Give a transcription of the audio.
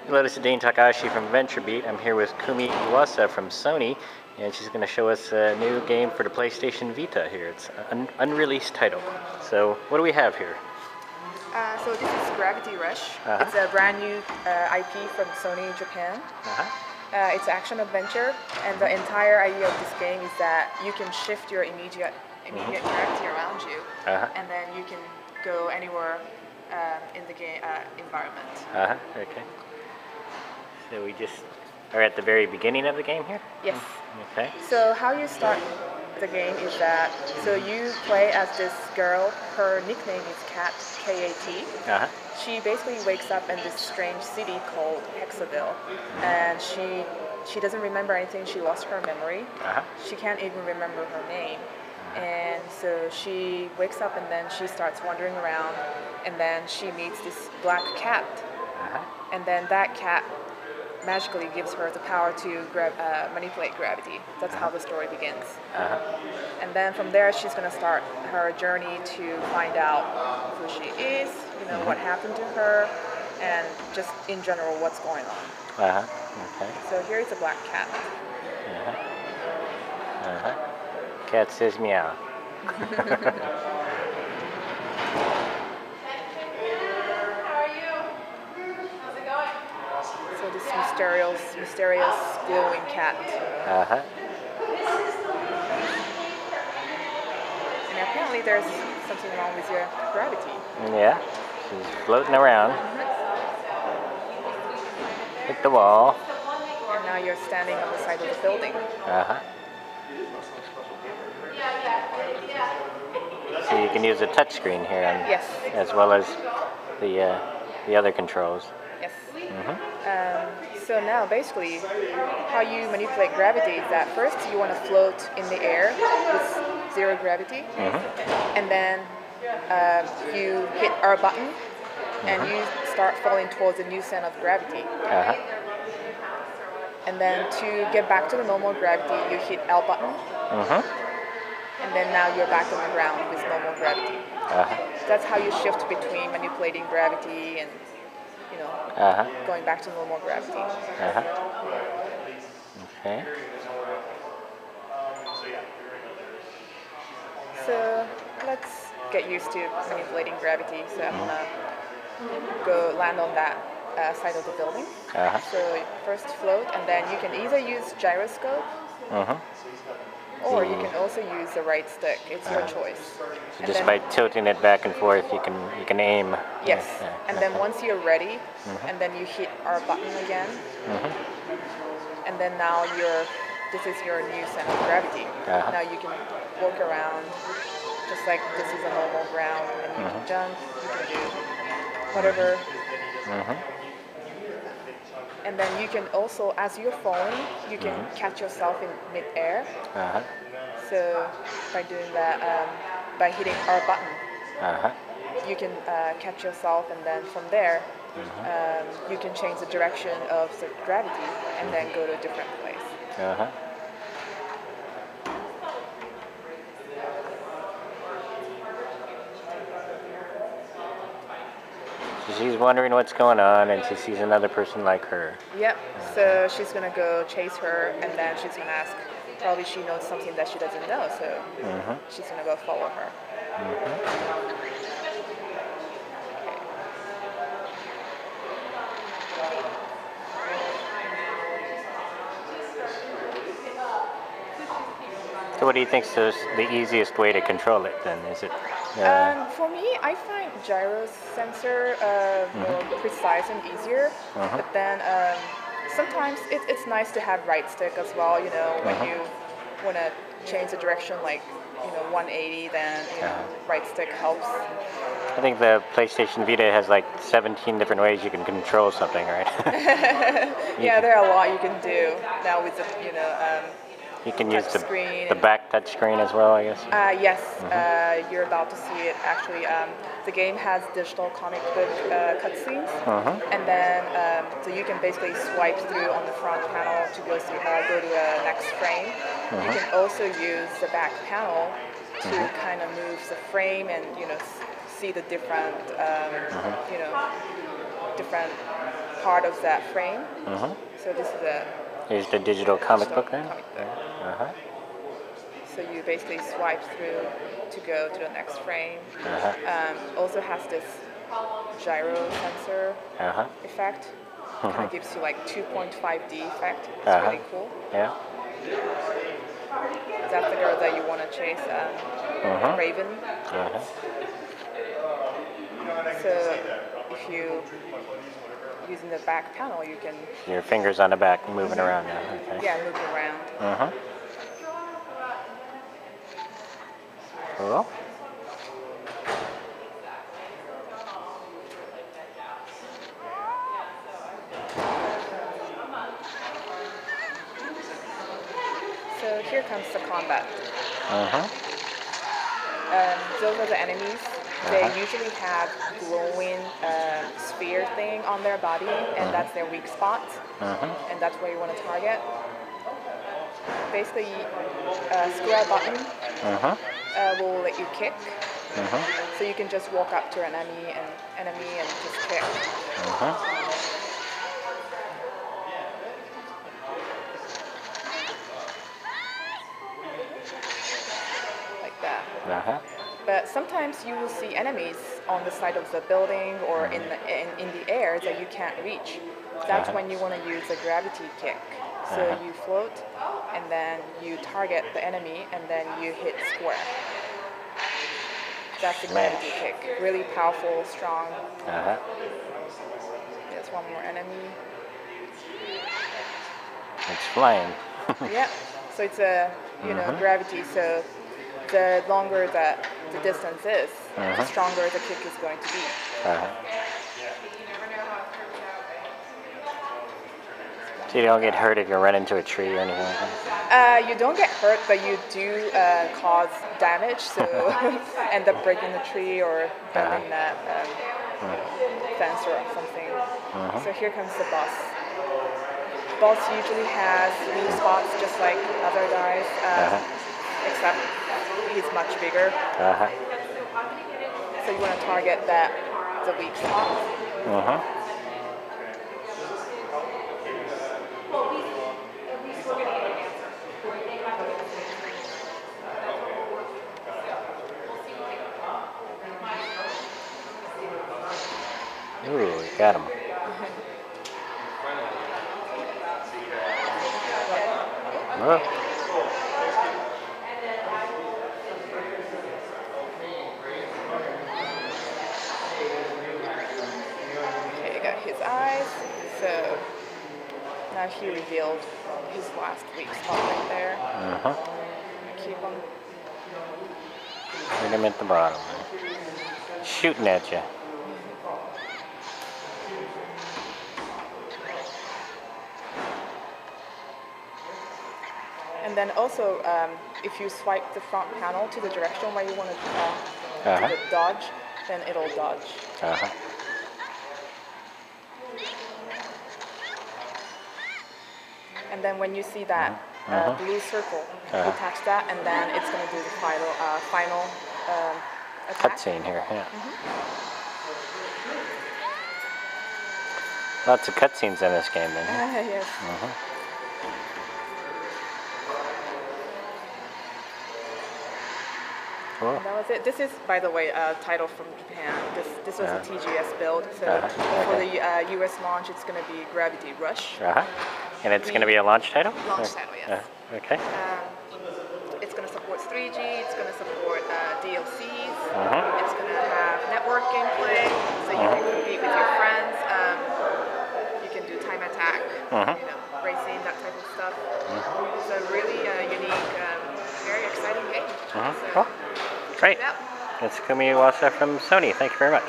Hello, this is Dane Takahashi from VentureBeat. I'm here with Kumi Iwasa from Sony, and she's going to show us a new game for the PlayStation Vita here. It's an unreleased title. So, what do we have here? So this is Gravity Rush. It's a brand new IP from Sony Japan. It's action adventure, and the entire idea of this game is that you can shift your immediate gravity around you, and then you can go anywhere in the game environment. Okay. So we just are at the very beginning of the game here? Yes. Okay. So how you start the game is that, so you play as this girl, her nickname is Kat, K-A-T. She basically wakes up in this strange city called Hexaville, and she doesn't remember anything, she lost her memory. She can't even remember her name. And so she wakes up and then she starts wandering around, and then she meets this black cat. And then that cat magically gives her the power to manipulate gravity. That's how the story begins. And then from there, she's going to start her journey to find out who she is, what happened to her, and just in general what's going on. Okay. So here is a black cat. Cat says meow. So this mysterious glowing cat. And apparently there's something wrong with your gravity. Yeah, she's floating around. Hit the wall. And now you're standing on the side of the building. So you can use a touch screen here, as well as the other controls. Yes. So now basically how you manipulate gravity is that first you want to float in the air with zero gravity, and then you hit R button and you start falling towards a new center of gravity. And then to get back to the normal gravity you hit L button, and then now you're back on the ground with normal gravity. That's how you shift between manipulating gravity and going back to normal gravity. Okay. So let's get used to manipulating gravity. So I'm gonna go land on that side of the building. So first float, and then you can either use gyroscope, or you can also use the right stick. It's your choice. So just by tilting it back and forth, you can aim. Yes. And then once you're ready, and then you hit R button again, and then now this is your new center of gravity. Now you can walk around just like this is a normal ground, and you can jump, you can do whatever. And then you can also, as you're falling, you can catch yourself in mid-air. So by doing that, by hitting R button, you can catch yourself, and then from there, you can change the direction of the gravity and then go to a different place. So she's wondering what's going on, and she sees another person like her. Yep. So she's gonna go chase her, and then she's gonna ask. Probably she knows something that she doesn't know, so she's gonna go follow her. So what do you think is the easiest way to control it then? Is it? For me, I find gyro sensor more precise and easier. But then sometimes it's nice to have right stick as well. When you want to change the direction, like 180, then right stick helps. I think the PlayStation Vita has like 17 different ways you can control something, right? Yeah, there are a lot you can do now with the you can use the back touch screen as well, I guess. Yes, you're about to see it. Actually, the game has digital comic book cutscenes, and then so you can basically swipe through on the front panel to go to the next frame. You can also use the back panel to kind of move the frame and see the different different part of that frame. So this is a here's the digital comic book then? Comic book. So you basically swipe through to go to the next frame. Also has this gyro sensor effect. Kind of gives you like 2.5D effect. It's really cool. Yeah. That's the girl that you want to chase, Raven. So if you using the back panel, you can. Your fingers on the back moving around now. Okay. Yeah, moving around. Cool. So here comes the combat. Those are the enemies. They usually have glowing sphere thing on their body, and that's their weak spot. And that's where you want to target. Basically, square button will let you kick. So you can just walk up to an enemy and just kick. Like that. But sometimes you will see enemies on the side of the building or in the air that you can't reach. That's when you want to use a gravity kick. So you float, and then you target the enemy, and then you hit square. That's the gravity kick. Really powerful, strong. There's one more enemy. It's flying. Yeah. So it's a gravity. So the longer that the distance is, the stronger the kick is going to be. So you don't get hurt if you run into a tree or anything like that? You don't get hurt, but you do cause damage, so end up breaking the tree or bending that fence or something. So here comes the boss. Boss usually has weak spots just like other guys, except he's much bigger. So you want to target the weak spots. Ooh, we got him. Okay, got his eyes. So now he revealed his last weak spot right there. Keep him. Hit him at the bottom. Shooting at you. And then also, if you swipe the front panel to the direction where you want to dodge, then it'll dodge. And then when you see that blue circle, you touch that, and then it's going to do the final attack. Cutscene here, Lots of cutscenes in this game, then. Yes. Cool. And that was it. This is, by the way, a title from Japan. This was a TGS build. So for the US launch, it's going to be Gravity Rush. And it's going to be a launch title? Launch title, yes. Okay. It's going to support 3G. It's going to support DLCs. It's going to have network gameplay, so you can compete with your friends. You can do time attack, racing, that type of stuff. It's a really unique, very exciting game. Cool. Great. That's Kumi Iwasa from Sony. Thank you very much.